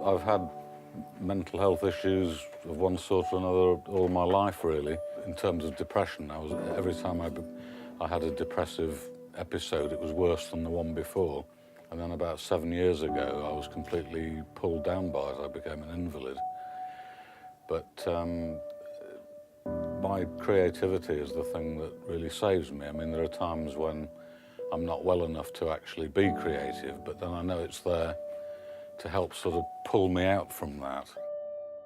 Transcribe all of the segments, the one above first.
I've had mental health issues of one sort or another all my life, really. In terms of depression, every time I had a depressive episode, it was worse than the one before. And then about 7 years ago, I was completely pulled down by it. I became an invalid. But my creativity is the thing that really saves me. I mean, there are times when I'm not well enough to actually be creative, but then I know it's there to help sort of pull me out from that.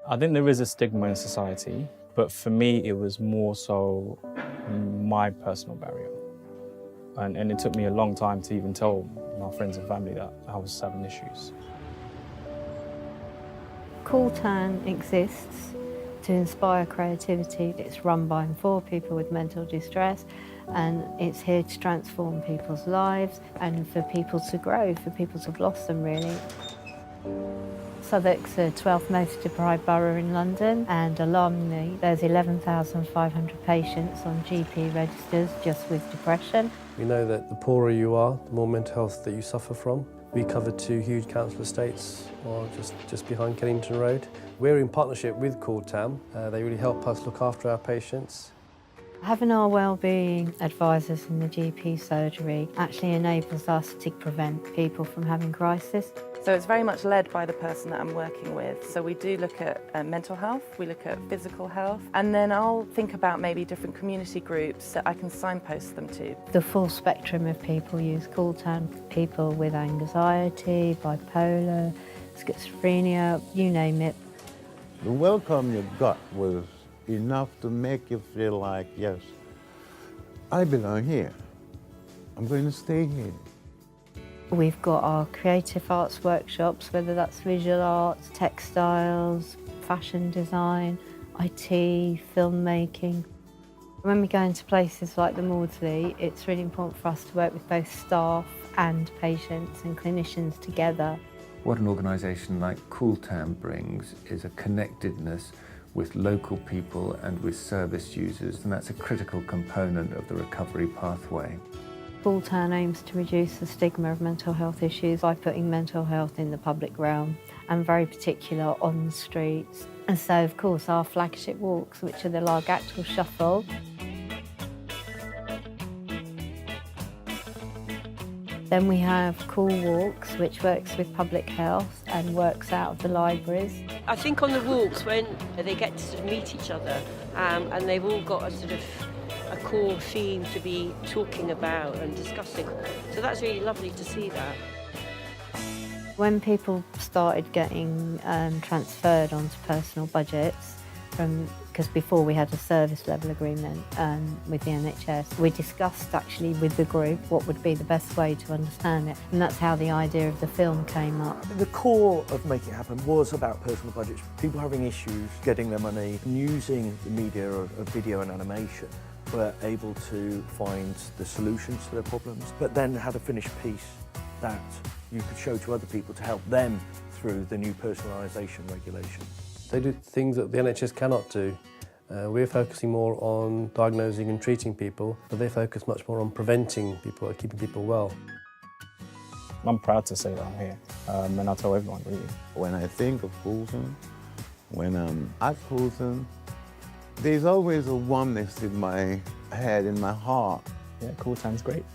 I think there is a stigma in society, but for me, it was more so my personal barrier. And it took me a long time to even tell my friends and family that I was having issues. CoolTan exists to inspire creativity. It's run by and for people with mental distress, and it's here to transform people's lives and for people to grow, for people to blossom, really. Southwark's the 12th most deprived borough in London, and alarmingly, there's 11,500 patients on GP registers just with depression. We know that the poorer you are, the more mental health that you suffer from. We cover 2 huge council estates, or just behind Kennington Road. We're in partnership with CoolTan. They really help us look after our patients. Having our wellbeing advisors in the GP surgery actually enables us to prevent people from having crisis. So it's very much led by the person that I'm working with. So we do look at mental health, we look at physical health, and then I'll think about maybe different community groups that I can signpost them to. The full spectrum of people use CoolTan. People with anxiety, bipolar, schizophrenia, you name it. The welcome you got was enough to make you feel like, yes, I belong here. I'm going to stay here. We've got our creative arts workshops, whether that's visual arts, textiles, fashion design, IT, filmmaking. When we go into places like the Maudsley, it's really important for us to work with both staff and patients and clinicians together. What an organisation like CoolTan brings is a connectedness with local people and with service users, and that's a critical component of the recovery pathway. CoolTan aims to reduce the stigma of mental health issues by putting mental health in the public realm, and very particular on the streets. And so, of course, our flagship walks, which are the Largactal Shuffle. Then we have Cool Walks, which works with public health and works out of the libraries. I think on the walks, when they get to sort of meet each other, and they've all got a sort of a core theme to be talking about and discussing. So that's really lovely to see that. When people started getting transferred onto personal budgets, because before we had a service level agreement with the NHS, we discussed actually with the group what would be the best way to understand it, and that's how the idea of the film came up. The core of Make It Happen was about personal budgets, people having issues getting their money, and using the media of video and animation. Were able to find the solutions to their problems, but then had a finished piece that you could show to other people to help them through the new personalisation regulation. They do things that the NHS cannot do. We're focusing more on diagnosing and treating people, but they focus much more on preventing people and keeping people well. I'm proud to say that I'm here, and I tell everyone, really. When I think of CoolTan, when I'm at CoolTan, there's always a warmness in my head, in my heart. Yeah, CoolTan's great.